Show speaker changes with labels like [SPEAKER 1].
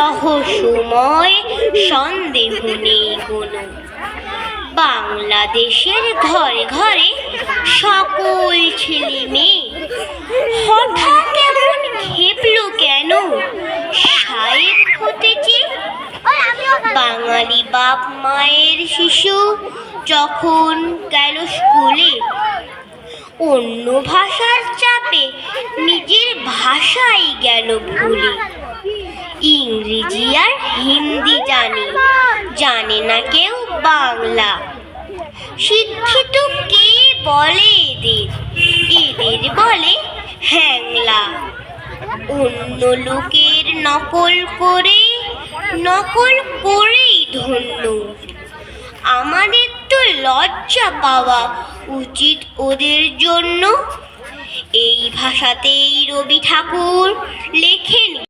[SPEAKER 1] রহস্যময়, সন্দেহ নেই কোনো। বাংলাদেশের ঘরে ঘরে সকল ছেলে মেয়ে হঠাৎ এমন খেপলো কেন শায়েখ হতে চেয়ে? বাঙালি বাপ মায়ের শিশু যখন গেল স্কুলে, অন্য ভাষার চাপে নিজের ভাষাই গেল ভুলে। ইংরেজি আর হিন্দি জানে না কেউ বাংলা। শিক্ষিত কে বলে এদের বলে হ্যাংলা। অন্য লোকের নকল করেই ধন্য। আমাদের তো লজ্জা পাওয়া উচিত ওদের জন্য। এই ভাষাতেই রবি ঠাকুর লেখেন।